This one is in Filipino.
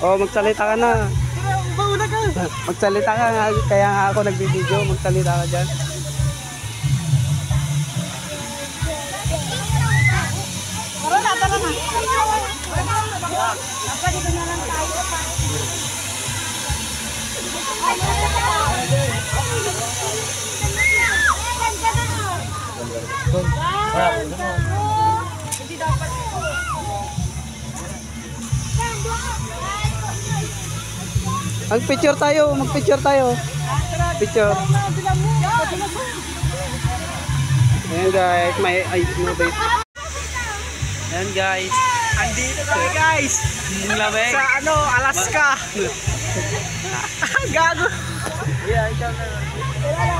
Oh, magsalita ka na. Mauna ka. Magsalita ka nga, kaya nga ako nagbibideo. Magsalita ka dyan. Tara na, tara na. Dito na lang tayo. Hindi dapat. Magpicture tayo, magpicture tayo. Picture. Ayan guys, may innovate. Ayan guys. Andito kami guys. Ang lamig. Sa ano, Alaska. Gago. Yeah, ikaw na.